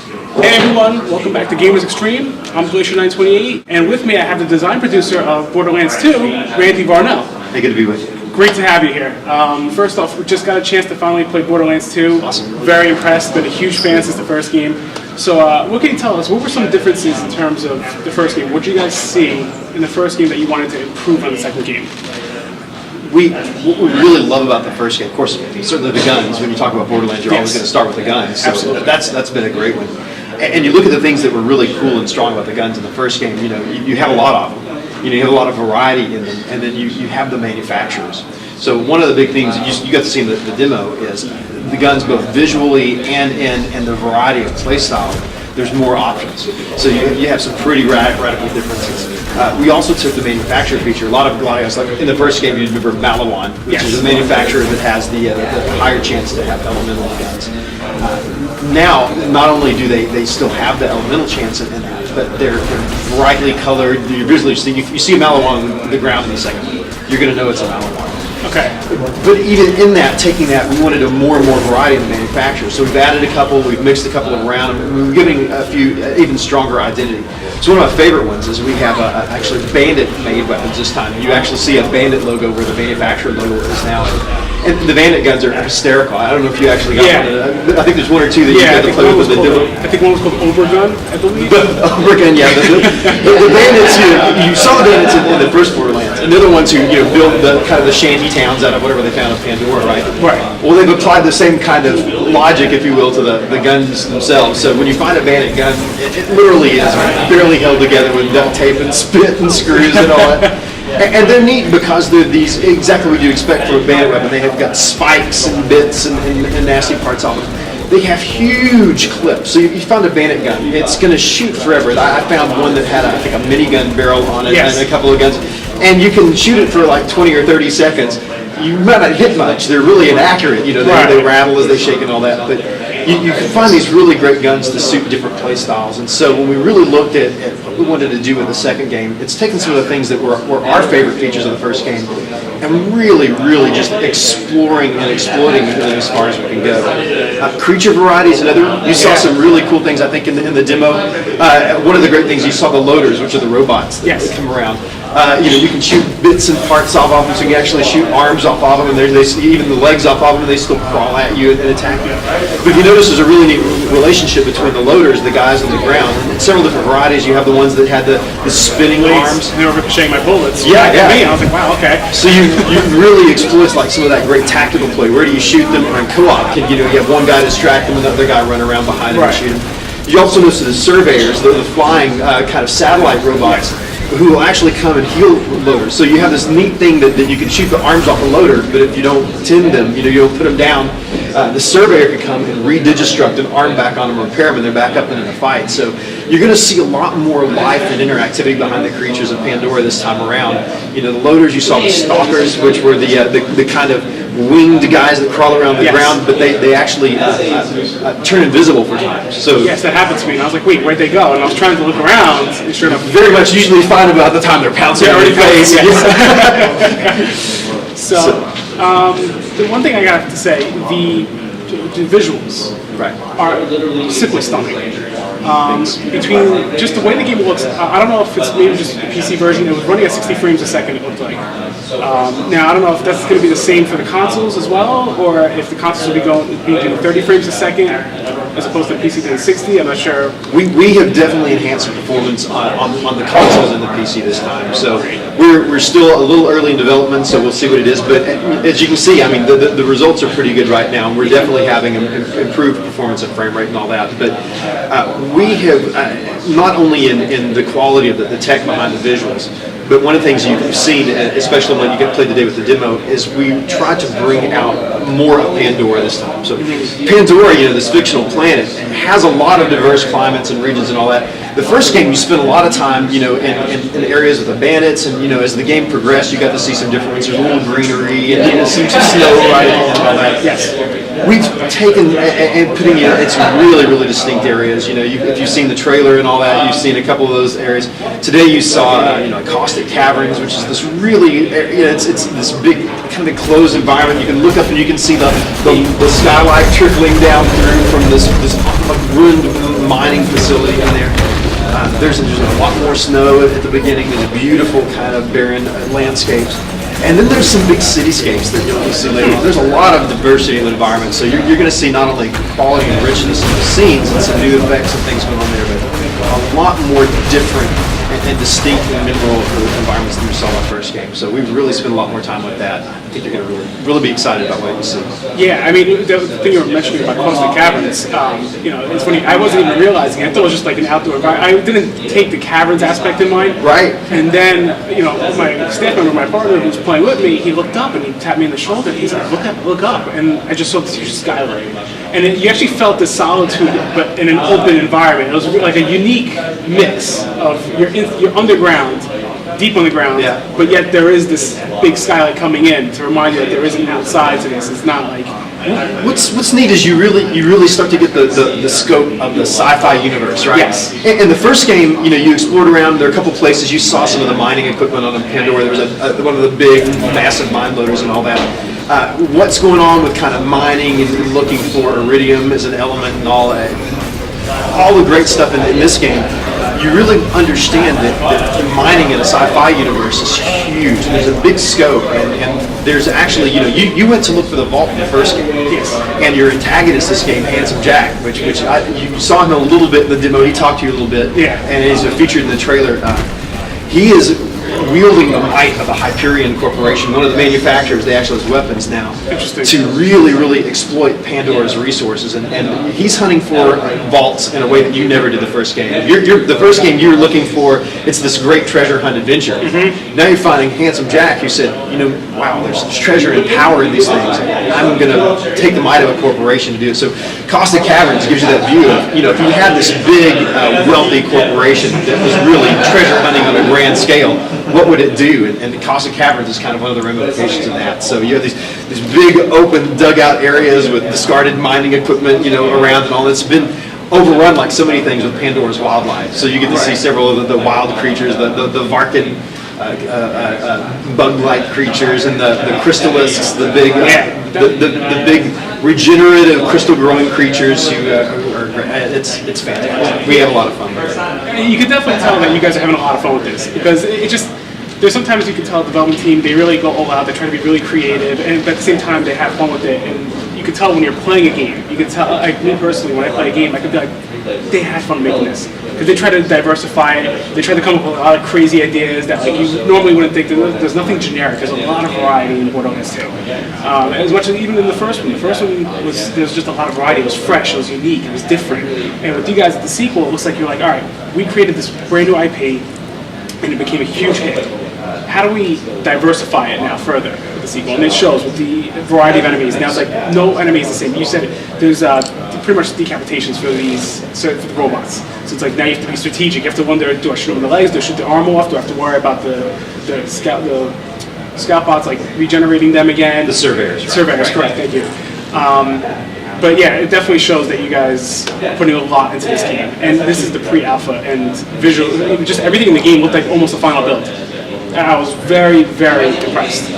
Hey everyone, welcome back to Gamers Xtreme. I'm Glacier928, and with me I have the design producer of Borderlands 2, Randy Varnell. Hey, good to be with you. Great to have you here. First off, we just got a chance to finally play Borderlands 2. Awesome. Very impressed, been a huge fan since the first game. So what can you tell us? What were some differences in terms of the first game? What did you guys see in the first game that you wanted to improve on the second game? What we really love about the first game, of course, certainly the guns. When you talk about Borderlands, you're always going to start with the guns. So absolutely. That's been a great one. And you look at the things that were really cool and strong about the guns in the first game. You know, you have a lot of them. You have a lot of variety in them, and then you have the manufacturers. So one of the big things you got to see in the demo is the guns, both visually and the variety of play style. There's more options. So you have some pretty radical differences. We also took the manufacturer feature. A lot of guys, like in the first game, you remember Malawan, which is a manufacturer that has the higher chance to have elemental guns. Now, not only do they still have the elemental chance in that, but they're brightly colored. You're visually seeing, if you see a Malawan on the ground in a second, you're going to know it's a Malawan. Okay. But even in that, taking that, we wanted more and more variety in the manufacturers. So we've added a couple, we've mixed a couple around, and we're giving a few even stronger identity. So one of my favorite ones is we have actually Bandit-made weapons this time. You actually see a Bandit logo where the manufacturer logo is now. And the Bandit guns are hysterical. I don't know if you actually got one. I think there's one or two that you got to play with. I think one was called Overgun, I believe. Overgun, yeah. The Bandits, you saw the Bandits in the first Borderlands, and they're the ones who build the kind of the shanty towns out of whatever they found in Pandora, right? Right. Well, they've applied the same kind of logic, if you will, to the guns themselves. So when you find a Bandit gun, it literally is barely held together with duct tape and spit and screws and all that. And they're neat because they're these exactly what you'd expect from a bandit weapon. They have got spikes and bits and nasty parts on them. They have huge clips. So you found a bandit gun, it's going to shoot forever. I found one that had, I think, a minigun barrel on it and a couple of guns. And you can shoot it for like 20 or 30 seconds. You might not hit much. They're really inaccurate. They rattle as they shake and all that. But you can find these really great guns to suit different play styles. And so when we really looked at what we wanted to do with the second game, it's taken some of the things that were our favorite features of the first game and really just exploring and exploiting them as far as we can go. Creature variety is another. You saw some really cool things, I think, in the demo. One of the great things, you saw the loaders, which are the robots that come around. You can shoot bits and parts off of them, so you can actually shoot arms off of them, and even the legs off of them, and they still crawl at you and attack you. But you notice there's a really neat relationship between the loaders, the guys on the ground. And several different varieties. You have the ones that had the spinning arms. They were ricocheting my bullets. Yeah. Me. I was like, wow, okay. So you really exploit like some of that great tactical play. Where do you shoot them? Or in co-op, you have one guy distract them, and another guy run around behind him and shoot him. You also notice the surveyors, the flying kind of satellite robots, who will actually come and heal loaders. So you have this neat thing that you can shoot the arms off a loader, but if you don't tend them, you don't put them down, the surveyor can come and redigistruct an arm back on them, repair them, and they're back up in a fight. So you're going to see a lot more life and interactivity behind the creatures of Pandora this time around. The loaders, you saw the stalkers, which were the kind of winged guys that crawl around the ground, but they actually turn invisible for times. So yes, that happened to me, and I was like, wait, where'd they go? And I was trying to look around, and sure enough, very much usually find them about the time they're pouncing on your face. So the one thing I got to say, the visuals are simply stunning. Between just the way the game looks, I don't know if it's maybe just the PC version. It was running at 60 frames a second, it looked like. Now, I don't know if that's going to be the same for the consoles as well, or if the consoles will be doing 30 frames a second as opposed to the PC doing 60. I'm not sure. We have definitely enhanced the performance on the consoles and the PC this time. So we're still a little early in development, so we'll see what it is. But as you can see, I mean, the results are pretty good right now. We're definitely having improved performance and frame rate and all that. But we have, not only in the quality of the tech behind the visuals, but one of the things you've seen, especially when you get played today with the demo, is we tried to bring out more of Pandora this time. So Pandora, this fictional planet, has a lot of diverse climates and regions and all that. The first game, you spent a lot of time, in areas with the bandits, and as the game progressed, you got to see some different ones. There's a little greenery and some snow right and all that. Yes. We've taken and putting it's really distinct areas. If you've seen the trailer and all that, you've seen a couple of those areas. Today you saw Caustic Caverns, which is this really it's this big kind of enclosed environment. You can look up and you can see the skylight trickling down through from this like ruined mining facility in there. There's a lot more snow at the beginning and a beautiful kind of barren landscapes. And then there's some big cityscapes that you'll see later on. There's a lot of diversity in the environment, so you're going to see not only quality and richness of the scenes and some new effects and things going on there, but a lot more different and distinct and memorable environments than you saw in the first game. So we've really spent a lot more time with that. I think you're going to really be excited about what you see. Yeah, I mean, the thing you were mentioning about cosmic caverns, it's funny, I wasn't even realizing it. I thought it was just like an outdoor environment. I didn't take the caverns aspect in mind. Right. And then, my staff member, my partner who was playing with me, he looked up and he tapped me in the shoulder. He's like, look up. And I just saw this huge skyline. And you actually felt the solitude, but in an open environment. It was like a unique mix of you're underground, deep underground, but yet there is this big skylight coming in to remind you that there is an outside to this. It's not like... What's neat is you really start to get the scope of the sci-fi universe, right? Yes. In the first game, you explored around. There are a couple places you saw some of the mining equipment on Pandora. There was one of the big, massive mine loaders and all that. What's going on with kind of mining and looking for iridium as an element and all the great stuff in this game. You really understand that mining in a sci-fi universe is huge. There's a big scope, and there's actually, you went to look for the vault in the first game, and your antagonist this game, Handsome Jack, which you saw him a little bit in the demo. He talked to you a little bit, and he's featured in the trailer. He is wielding the might of the Hyperion Corporation, one of the manufacturers, they actually have weapons now, to really exploit Pandora's resources. And he's hunting for vaults in a way that you never did the first game. The first game you were looking for, it's this great treasure hunt adventure. Now you're finding Handsome Jack who said, wow, there's treasure and power in these things. I'm going to take the might of a corporation to do it. So Cosmic Caverns gives you that view of, if you had this big, wealthy corporation that was really treasure hunting on a grand scale, what would it do? And the Cosmic Caverns is kind of one of the ramifications of that. So you have these big open dugout areas with discarded mining equipment, around and all. It's been overrun like so many things with Pandora's wildlife. So you get to see several of the wild creatures, the Varkin bug-like creatures, and the crystalisks, the big regenerative crystal-growing creatures who it's fantastic. We have a lot of fun with it. You can definitely tell that you guys are having a lot of fun with this, because there's sometimes you can tell the development team, they really go all out, they try to be really creative, and at the same time they have fun with it. And you can tell when you're playing a game, you can tell, like me personally, when I play a game, I could be like, they had fun making this. Because they try to diversify it, they try to come up with a lot of crazy ideas that you normally wouldn't think. There's nothing generic, there's a lot of variety in Borderlands 2. As much as even in the first one there was just a lot of variety. It was fresh, it was unique, it was different. And with you guys at the sequel, it looks like you're like, all right, we created this brand new IP, and it became a huge hit. How do we diversify it now further with the sequel? And it shows with the variety of enemies. Now it's like no enemy is the same. You said there's pretty much decapitations for the robots. So it's like now you have to be strategic. You have to wonder, do I shoot them in the legs? Do I shoot the arm off? Do I have to worry about the scout bots, like regenerating them again? The surveyors. Right? Surveyors, correct. Thank you. But yeah, it definitely shows that you guys are putting a lot into this game. And this is the pre-alpha, and visual, just everything in the game looked like almost a final build. I was very, very impressed.